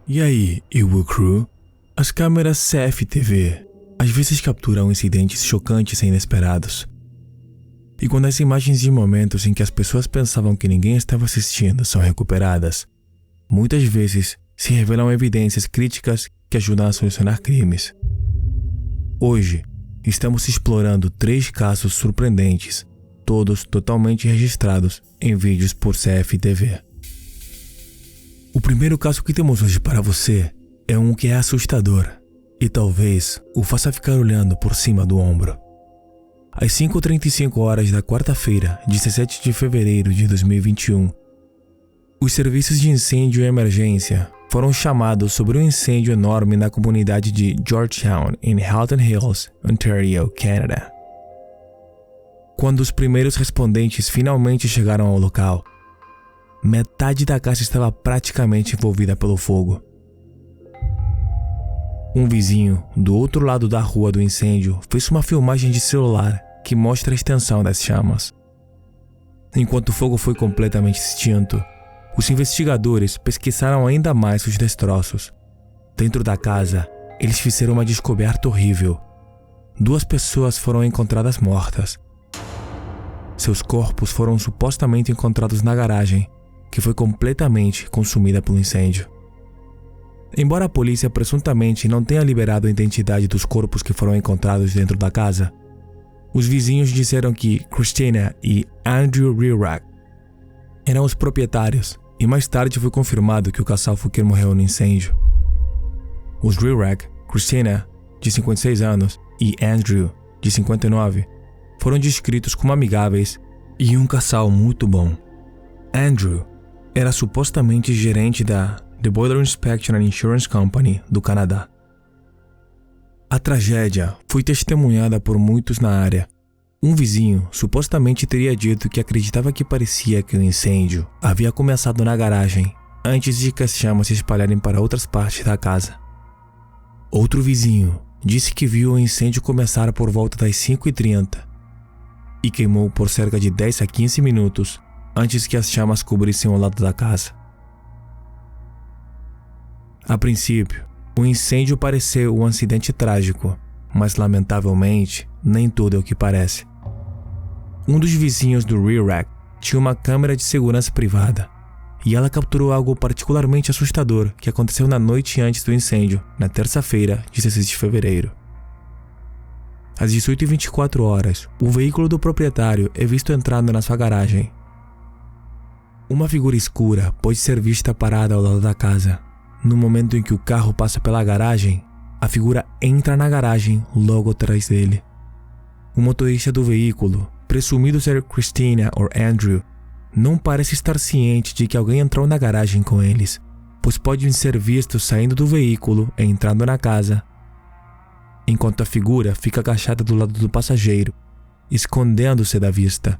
E aí, Evil Crew? As câmeras CFTV às vezes capturam incidentes chocantes e inesperados. E quando as imagens de momentos em que as pessoas pensavam que ninguém estava assistindo são recuperadas, muitas vezes se revelam evidências críticas que ajudam a solucionar crimes. Hoje, estamos explorando 3 casos surpreendentes, todos totalmente registrados em vídeos por CFTV. O primeiro caso que temos hoje para você é um que é assustador e talvez o faça ficar olhando por cima do ombro. Às 5h35 da quarta-feira, 17 de fevereiro de 2021, os serviços de incêndio e emergência foram chamados sobre um incêndio enorme na comunidade de Georgetown, em Halton Hills, Ontario, Canadá. Quando os primeiros respondentes finalmente chegaram ao local, metade da casa estava praticamente envolvida pelo fogo. Um vizinho, do outro lado da rua do incêndio, fez uma filmagem de celular que mostra a extensão das chamas. Enquanto o fogo foi completamente extinto, os investigadores pesquisaram ainda mais os destroços. Dentro da casa, eles fizeram uma descoberta horrível. 2 pessoas foram encontradas mortas. Seus corpos foram supostamente encontrados na garagem, que foi completamente consumida pelo incêndio. Embora a polícia presuntamente não tenha liberado a identidade dos corpos que foram encontrados dentro da casa, os vizinhos disseram que Christina e Andrew Rirack eram os proprietários, e mais tarde foi confirmado que o casal foi quem morreu no incêndio. Os Rirack, Christina, de 56 anos, e Andrew, de 59, foram descritos como amigáveis e um casal muito bom. Andrew era supostamente gerente da The Boiler Inspection and Insurance Company do Canadá. A tragédia foi testemunhada por muitos na área. Um vizinho supostamente teria dito que acreditava que parecia que o incêndio havia começado na garagem antes de que as chamas se espalharem para outras partes da casa. Outro vizinho disse que viu o incêndio começar por volta das 5h30 e queimou por cerca de 10 a 15 minutos antes que as chamas cobrissem o lado da casa. A princípio, o incêndio pareceu um acidente trágico, mas lamentavelmente, nem tudo é o que parece. Um dos vizinhos do Rirack tinha uma câmera de segurança privada, e ela capturou algo particularmente assustador que aconteceu na noite antes do incêndio, na terça-feira, 16 de fevereiro. Às 18h24, o veículo do proprietário é visto entrando na sua garagem. Uma figura escura pode ser vista parada ao lado da casa. No momento em que o carro passa pela garagem, a figura entra na garagem logo atrás dele. O motorista do veículo, presumido ser Christina ou Andrew, não parece estar ciente de que alguém entrou na garagem com eles, pois podem ser vistos saindo do veículo e entrando na casa, enquanto a figura fica agachada do lado do passageiro, escondendo-se da vista.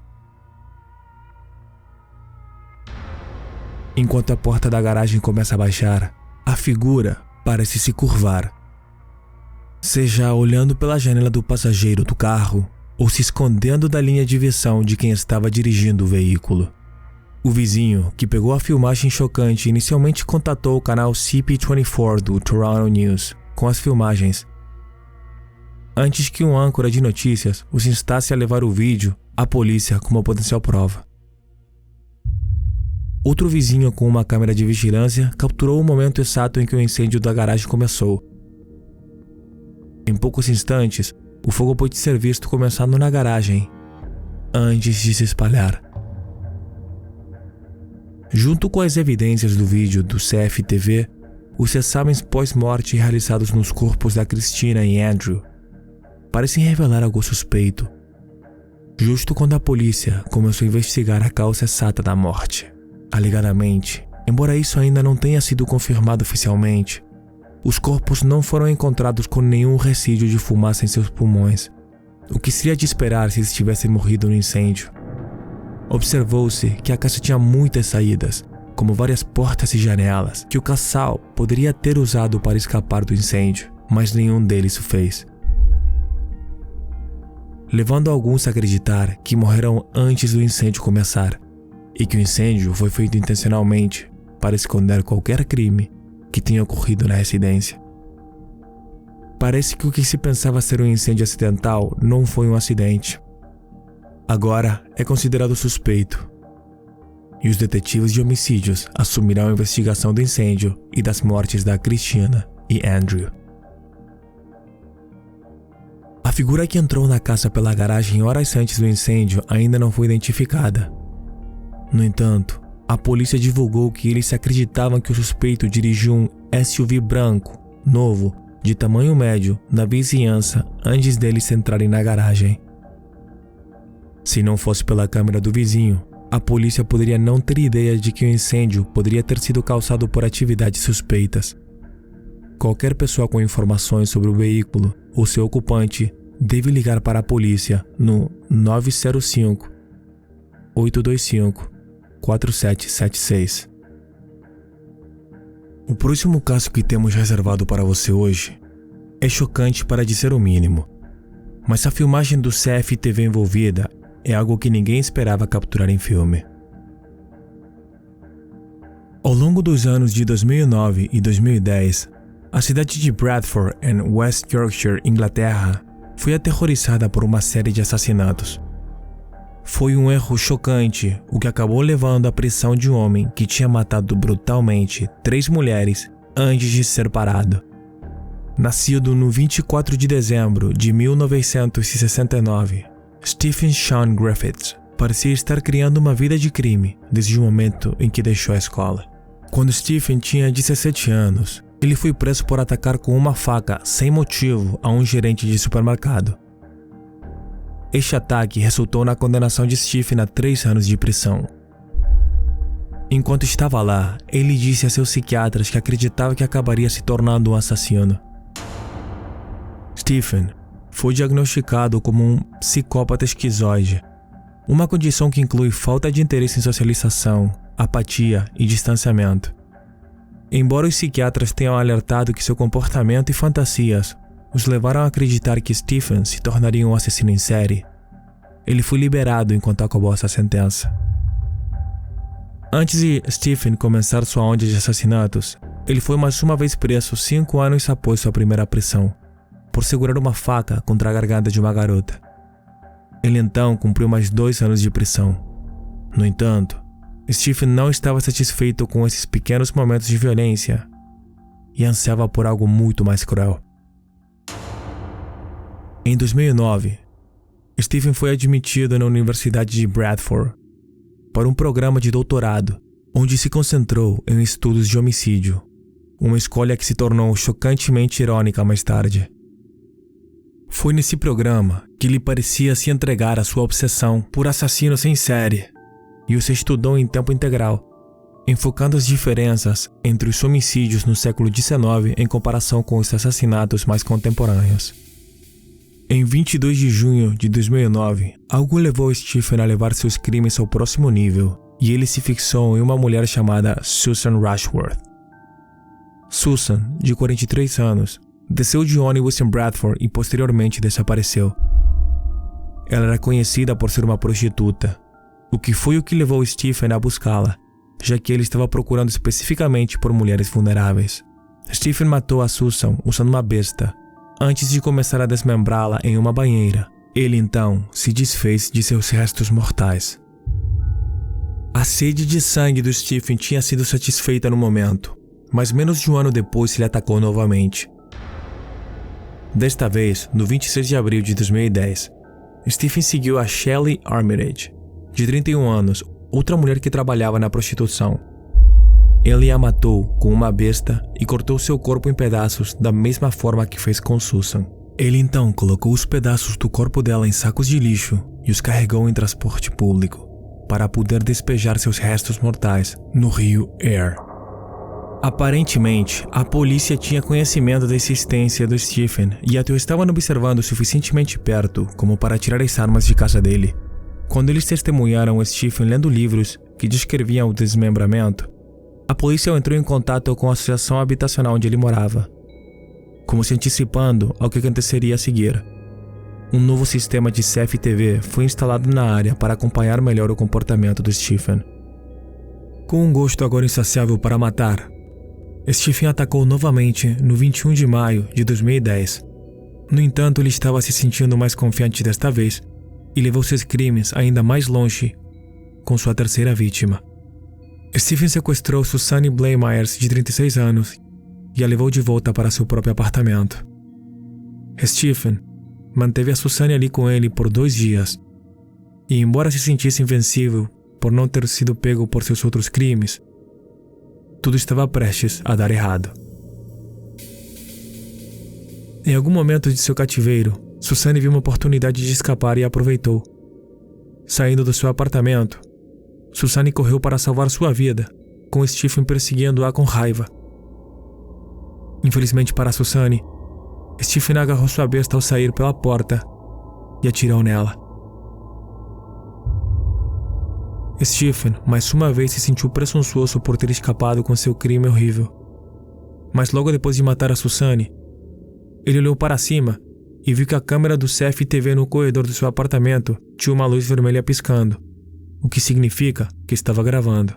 Enquanto a porta da garagem começa a baixar, a figura parece se curvar, seja olhando pela janela do passageiro do carro ou se escondendo da linha de visão de quem estava dirigindo o veículo. O vizinho, que pegou a filmagem chocante, inicialmente contatou o canal CP24 do Toronto News com as filmagens, antes que um âncora de notícias os instasse a levar o vídeo à polícia como potencial prova. Outro vizinho com uma câmera de vigilância capturou o momento exato em que o incêndio da garagem começou. Em poucos instantes, o fogo pôde ser visto começando na garagem, antes de se espalhar. Junto com as evidências do vídeo do CFTV, os exames pós-morte realizados nos corpos da Christina e Andrew parecem revelar algo suspeito, justo quando a polícia começou a investigar a causa exata da morte. Alegadamente, embora isso ainda não tenha sido confirmado oficialmente, os corpos não foram encontrados com nenhum resíduo de fumaça em seus pulmões, o que seria de esperar se eles tivessem morrido no incêndio. Observou-se que a casa tinha muitas saídas, como várias portas e janelas, que o casal poderia ter usado para escapar do incêndio, mas nenhum deles o fez, levando alguns a acreditar que morreram antes do incêndio começar, e que o incêndio foi feito intencionalmente para esconder qualquer crime que tinha ocorrido na residência. Parece que o que se pensava ser um incêndio acidental não foi um acidente. Agora é considerado suspeito. E os detetives de homicídios assumirão a investigação do incêndio e das mortes da Christina e Andrew. A figura que entrou na casa pela garagem horas antes do incêndio ainda não foi identificada. No entanto, a polícia divulgou que eles acreditavam que o suspeito dirigiu um SUV branco, novo, de tamanho médio, na vizinhança antes deles entrarem na garagem. Se não fosse pela câmera do vizinho, a polícia poderia não ter ideia de que o incêndio poderia ter sido causado por atividades suspeitas. Qualquer pessoa com informações sobre o veículo ou seu ocupante deve ligar para a polícia no 905-825-4776. O próximo caso que temos reservado para você hoje é chocante para dizer o mínimo, mas a filmagem do CFTV envolvida é algo que ninguém esperava capturar em filme. Ao longo dos anos de 2009 e 2010, a cidade de Bradford, em West Yorkshire, Inglaterra, foi aterrorizada por uma série de assassinatos. Foi um erro chocante, o que acabou levando à prisão de um homem que tinha matado brutalmente 3 mulheres antes de ser parado. Nascido no 24 de dezembro de 1969, Stephen Sean Griffiths parecia estar criando uma vida de crime desde o momento em que deixou a escola. Quando Stephen tinha 17 anos, ele foi preso por atacar com uma faca sem motivo a um gerente de supermercado. Este ataque resultou na condenação de Stephen a 3 anos de prisão. Enquanto estava lá, ele disse a seus psiquiatras que acreditava que acabaria se tornando um assassino. Stephen foi diagnosticado como um psicópata esquizoide, uma condição que inclui falta de interesse em socialização, apatia e distanciamento. Embora os psiquiatras tenham alertado que seu comportamento e fantasias os levaram a acreditar que Stephen se tornaria um assassino em série, ele foi liberado enquanto acabou essa sentença. Antes de Stephen começar sua onda de assassinatos, ele foi mais uma vez preso 5 anos após sua primeira prisão, por segurar uma faca contra a garganta de uma garota. Ele então cumpriu mais 2 anos de prisão. No entanto, Stephen não estava satisfeito com esses pequenos momentos de violência e ansiava por algo muito mais cruel. Em 2009, Stephen foi admitido na Universidade de Bradford para um programa de doutorado, onde se concentrou em estudos de homicídio, uma escolha que se tornou chocantemente irônica mais tarde. Foi nesse programa que ele parecia se entregar à sua obsessão por assassinos em série, e os estudou em tempo integral, enfocando as diferenças entre os homicídios no século XIX em comparação com os assassinatos mais contemporâneos. Em 22 de junho de 2009, algo levou Stephen a levar seus crimes ao próximo nível, e ele se fixou em uma mulher chamada Susan Rushworth. Susan, de 43 anos, desceu de ônibus em Bradford e posteriormente desapareceu. Ela era conhecida por ser uma prostituta, o que foi o que levou Stephen a buscá-la, já que ele estava procurando especificamente por mulheres vulneráveis. Stephen matou a Susan usando uma besta, antes de começar a desmembrá-la em uma banheira. Ele então se desfez de seus restos mortais. A sede de sangue do Stephen tinha sido satisfeita no momento, mas menos de um ano depois ele atacou novamente. Desta vez, no 26 de abril de 2010, Stephen seguiu a Shelley Armitage, de 31 anos, outra mulher que trabalhava na prostituição. Ele a matou com uma besta e cortou seu corpo em pedaços da mesma forma que fez com Susan. Ele então colocou os pedaços do corpo dela em sacos de lixo e os carregou em transporte público, para poder despejar seus restos mortais no rio Aire. Aparentemente, a polícia tinha conhecimento da existência do Stephen e até o estavam observando suficientemente perto como para tirar as armas de casa dele. Quando eles testemunharam o Stephen lendo livros que descreviam o desmembramento, a polícia entrou em contato com a associação habitacional onde ele morava, como se antecipando ao que aconteceria a seguir. Um novo sistema de CFTV foi instalado na área para acompanhar melhor o comportamento do Stephen. Com um gosto agora insaciável para matar, Stephen atacou novamente no 21 de maio de 2010. No entanto, ele estava se sentindo mais confiante desta vez e levou seus crimes ainda mais longe com sua terceira vítima. Stephen sequestrou Suzanne Blair Myers, de 36 anos, e a levou de volta para seu próprio apartamento. Stephen manteve a Suzanne ali com ele por 2 dias, e embora se sentisse invencível por não ter sido pego por seus outros crimes, tudo estava prestes a dar errado. Em algum momento de seu cativeiro, Suzanne viu uma oportunidade de escapar e aproveitou. Saindo do seu apartamento, Suzanne correu para salvar sua vida, com Stephen perseguindo-a com raiva. Infelizmente para Suzanne, Stephen agarrou sua besta ao sair pela porta e atirou nela. Stephen, mais uma vez, se sentiu presunçoso por ter escapado com seu crime horrível. Mas logo depois de matar a Suzanne, ele olhou para cima e viu que a câmera do CFTV no corredor do seu apartamento tinha uma luz vermelha piscando, o que significa que estava gravando.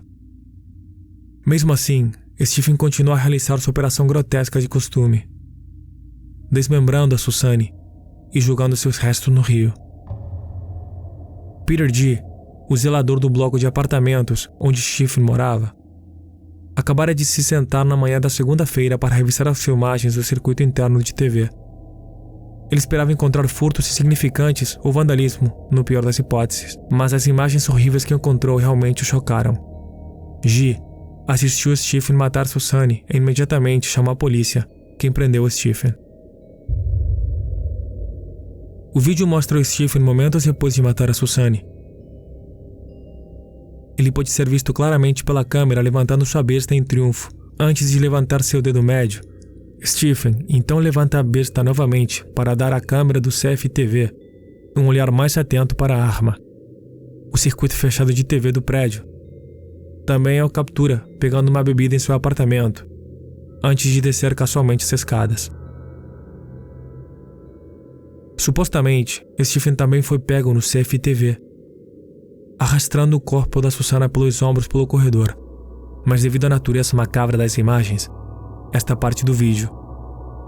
Mesmo assim, Stephen continuou a realizar sua operação grotesca de costume, desmembrando a Suzanne e jogando seus restos no rio. Peter G., o zelador do bloco de apartamentos onde Stephen morava, acabara de se sentar na manhã da segunda-feira para revisar as filmagens do circuito interno de TV. Ele esperava encontrar furtos insignificantes ou vandalismo, no pior das hipóteses, mas as imagens horríveis que encontrou realmente o chocaram. G. assistiu Stephen matar Suzanne e imediatamente chamou a polícia, quem prendeu Stephen. O vídeo mostra o Stephen momentos depois de matar a Suzanne. Ele pode ser visto claramente pela câmera levantando sua besta em triunfo. Antes de levantar seu dedo médio, Stephen então levanta a besta novamente para dar à câmera do CFTV um olhar mais atento para a arma. O circuito fechado de TV do prédio também o captura pegando uma bebida em seu apartamento, antes de descer casualmente as escadas. Supostamente, Stephen também foi pego no CFTV, arrastando o corpo da Suzanne pelos ombros pelo corredor, mas devido à natureza macabra das imagens, esta parte do vídeo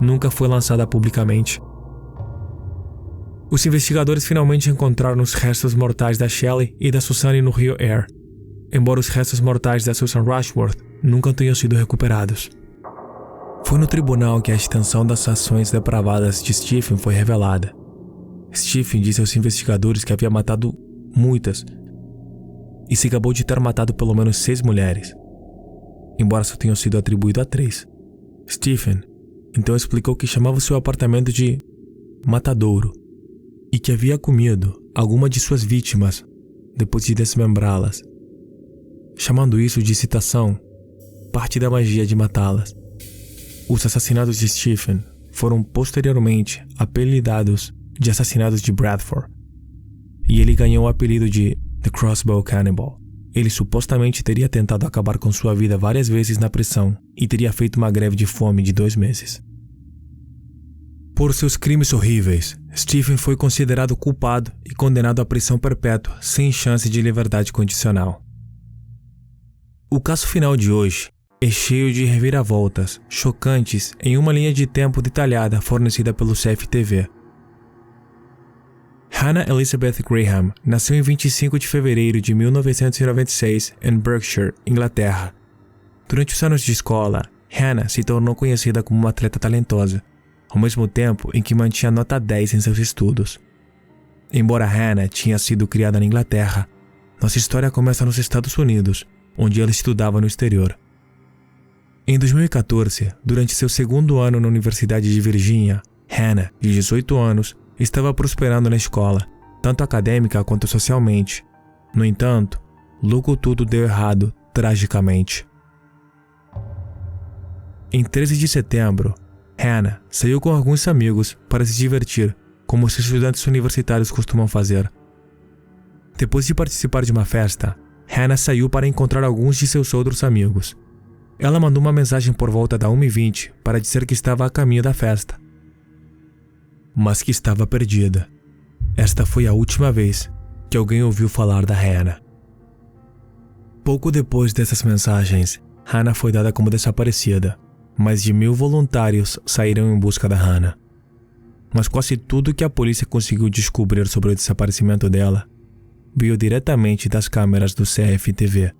nunca foi lançada publicamente. Os investigadores finalmente encontraram os restos mortais da Shelley e da Suzanne no rio Aire, embora os restos mortais da Susan Rushworth nunca tenham sido recuperados. Foi no tribunal que a extensão das ações depravadas de Stephen foi revelada. Stephen disse aos investigadores que havia matado muitas e se gabou de ter matado pelo menos 6 mulheres, embora só tenham sido atribuído a 3. Stephen então explicou que chamava seu apartamento de matadouro e que havia comido alguma de suas vítimas depois de desmembrá-las, chamando isso de, citação, parte da magia de matá-las. Os assassinatos de Stephen foram posteriormente apelidados de assassinatos de Bradford, e ele ganhou o apelido de The Crossbow Cannibal. Ele supostamente teria tentado acabar com sua vida várias vezes na prisão e teria feito uma greve de fome de 2 meses. Por seus crimes horríveis, Stephen foi considerado culpado e condenado à prisão perpétua sem chance de liberdade condicional. O caso final de hoje é cheio de reviravoltas chocantes em uma linha de tempo detalhada fornecida pelo CFTV. Hannah Elizabeth Graham nasceu em 25 de fevereiro de 1996 em Berkshire, Inglaterra. Durante os anos de escola, Hannah se tornou conhecida como uma atleta talentosa, ao mesmo tempo em que mantinha nota 10 em seus estudos. Embora Hannah tinha sido criada na Inglaterra, nossa história começa nos Estados Unidos, onde ela estudava no exterior. Em 2014, durante seu 2º ano na Universidade de Virgínia, Hannah, de 18 anos, estava prosperando na escola, tanto acadêmica quanto socialmente. No entanto, logo tudo deu errado, tragicamente. Em 13 de setembro, Hannah saiu com alguns amigos para se divertir, como os estudantes universitários costumam fazer. Depois de participar de uma festa, Hannah saiu para encontrar alguns de seus outros amigos. Ela mandou uma mensagem por volta da 1h20 para dizer que estava a caminho da festa, mas que estava perdida. Esta foi a última vez que alguém ouviu falar da Hannah. Pouco depois dessas mensagens, Hannah foi dada como desaparecida, mais de 1.000 voluntários saíram em busca da Hannah. Mas quase tudo que a polícia conseguiu descobrir sobre o desaparecimento dela veio diretamente das câmeras do CFTV.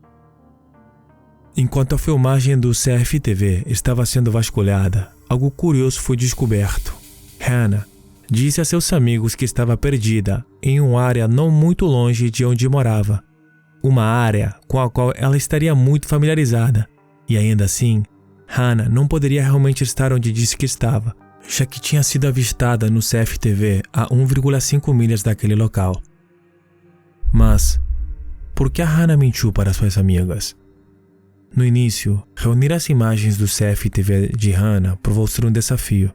Enquanto a filmagem do CFTV estava sendo vasculhada, algo curioso foi descoberto. Hannah disse a seus amigos que estava perdida em uma área não muito longe de onde morava. Uma área com a qual ela estaria muito familiarizada. E ainda assim, Hannah não poderia realmente estar onde disse que estava, já que tinha sido avistada no CFTV a 1,5 milhas daquele local. Mas, por que a Hannah mentiu para suas amigas? No início, reunir as imagens do CFTV de Hannah provou ser um desafio,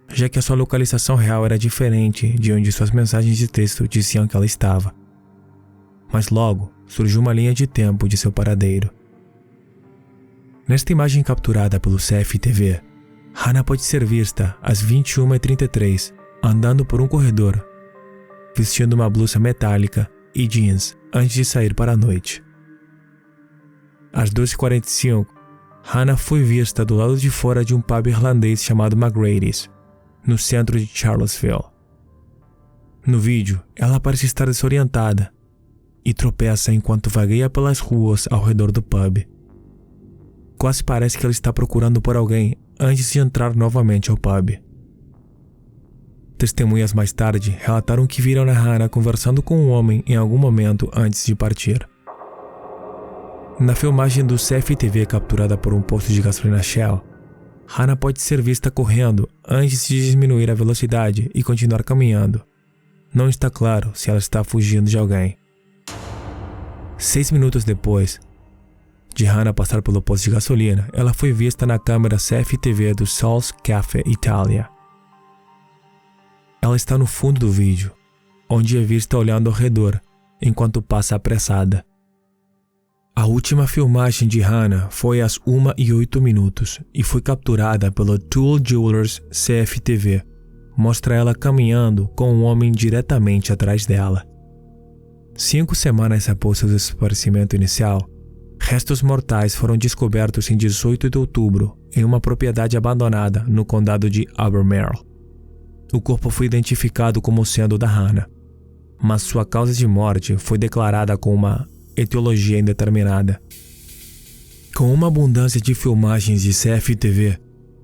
já que a sua localização real era diferente de onde suas mensagens de texto diziam que ela estava. Mas logo, surgiu uma linha de tempo de seu paradeiro. Nesta imagem capturada pelo CFTV, Hannah pode ser vista às 21h33, andando por um corredor, vestindo uma blusa metálica e jeans antes de sair para a noite. Às 2h45, Hannah foi vista do lado de fora de um pub irlandês chamado McGrady's, no centro de Charlottesville. No vídeo, ela parece estar desorientada e tropeça enquanto vagueia pelas ruas ao redor do pub. Quase parece que ela está procurando por alguém antes de entrar novamente ao pub. Testemunhas mais tarde relataram que viram a Hannah conversando com um homem em algum momento antes de partir. Na filmagem do CFTV capturada por um posto de gasolina Shell, Hannah pode ser vista correndo antes de diminuir a velocidade e continuar caminhando. Não está claro se ela está fugindo de alguém. 6 minutos depois de Hannah passar pelo posto de gasolina, ela foi vista na câmera CFTV do Sol's Café Italia. Ela está no fundo do vídeo, onde é vista olhando ao redor, enquanto passa apressada. A última filmagem de Hannah foi às 1h08 e foi capturada pelo Tool Jewelers CFTV. Mostra ela caminhando com um homem diretamente atrás dela. 5 semanas após seu desaparecimento inicial, restos mortais foram descobertos em 18 de outubro em uma propriedade abandonada no condado de Albemarle. O corpo foi identificado como sendo o da Hannah, mas sua causa de morte foi declarada com uma etiologia indeterminada. Com uma abundância de filmagens de CFTV,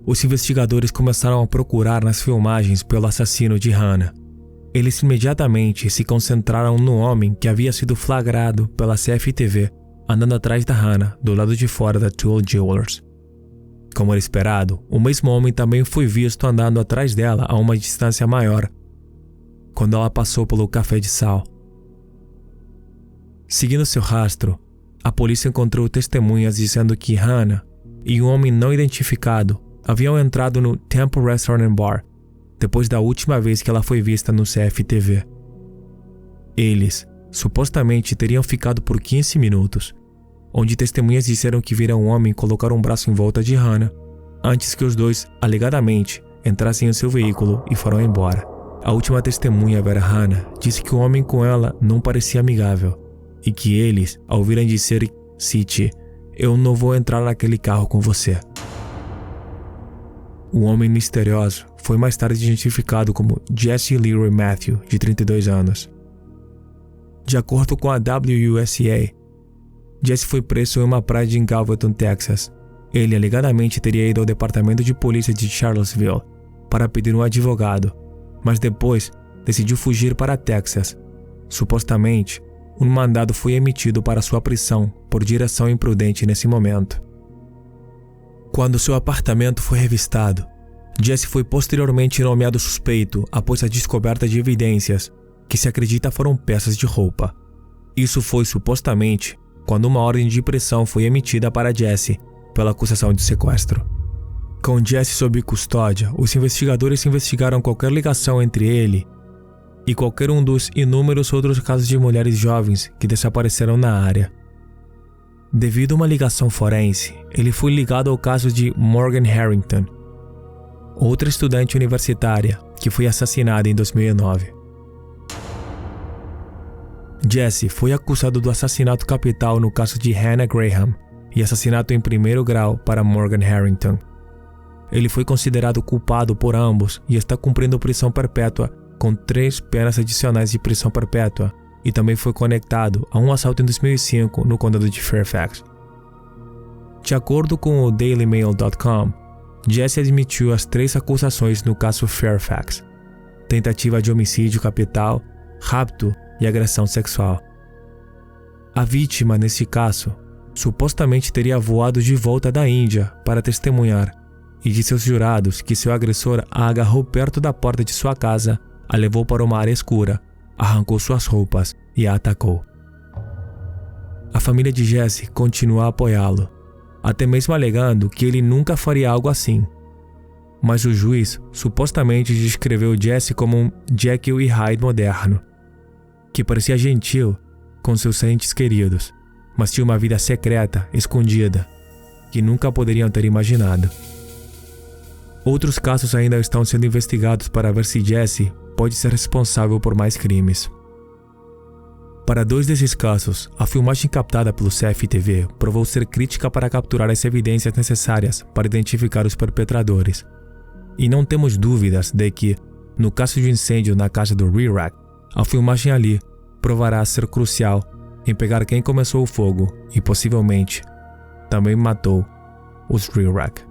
os investigadores começaram a procurar nas filmagens pelo assassino de Hannah. Eles imediatamente se concentraram no homem que havia sido flagrado pela CFTV andando atrás da Hannah do lado de fora da Tool Jewelers. Como era esperado, o mesmo homem também foi visto andando atrás dela a uma distância maior, quando ela passou pelo café de sal. Seguindo seu rastro, a polícia encontrou testemunhas dizendo que Hannah e um homem não identificado haviam entrado no Temple Restaurant and Bar depois da última vez que ela foi vista no CFTV. Eles, supostamente, teriam ficado por 15 minutos, onde testemunhas disseram que viram um homem colocar um braço em volta de Hannah antes que os dois, alegadamente, entrassem em seu veículo e foram embora. A última testemunha a ver Hannah disse que o homem com ela não parecia amigável e que eles, ao ouvirem dizer, cite, "Eu não vou entrar naquele carro com você." O homem misterioso foi mais tarde identificado como Jesse Leroy Matthew, de 32 anos. De acordo com a WUSA, Jesse foi preso em uma praia de Galveston, Texas. Ele alegadamente teria ido ao departamento de polícia de Charlottesville para pedir um advogado, mas depois decidiu fugir para Texas. Supostamente, um mandado foi emitido para sua prisão por direção imprudente nesse momento. Quando seu apartamento foi revistado, Jesse foi posteriormente nomeado suspeito após a descoberta de evidências que se acredita foram peças de roupa. Isso foi supostamente quando uma ordem de prisão foi emitida para Jesse pela acusação de sequestro. Com Jesse sob custódia, os investigadores investigaram qualquer ligação entre ele e qualquer um dos inúmeros outros casos de mulheres jovens que desapareceram na área. Devido a uma ligação forense, ele foi ligado ao caso de Morgan Harrington, outra estudante universitária que foi assassinada em 2009. Jesse foi acusado do assassinato capital no caso de Hannah Graham e assassinato em primeiro grau para Morgan Harrington. ele foi considerado culpado por ambos e está cumprindo prisão perpétua com 3 penas adicionais de prisão perpétua, e também foi conectado a um assalto em 2005 no condado de Fairfax. De acordo com o DailyMail.com, Jesse admitiu as 3 acusações no caso Fairfax: tentativa de homicídio capital, rapto e agressão sexual. A vítima, neste caso, supostamente teria voado de volta da Índia para testemunhar e disse aos jurados que seu agressor a agarrou perto da porta de sua casa, a levou para uma área escura, arrancou suas roupas e a atacou. A família de Jesse continua a apoiá-lo, até mesmo alegando que ele nunca faria algo assim. Mas o juiz supostamente descreveu Jesse como um Jekyll e Hyde moderno, que parecia gentil com seus entes queridos, mas tinha uma vida secreta, escondida, que nunca poderiam ter imaginado. Outros casos ainda estão sendo investigados para ver se Jesse pode ser responsável por mais crimes. Para 2 desses casos, a filmagem captada pelo CFTV provou ser crítica para capturar as evidências necessárias para identificar os perpetradores. E não temos dúvidas de que, no caso de incêndio na casa do Rirac, a filmagem ali provará ser crucial em pegar quem começou o fogo e possivelmente também matou os Rirac.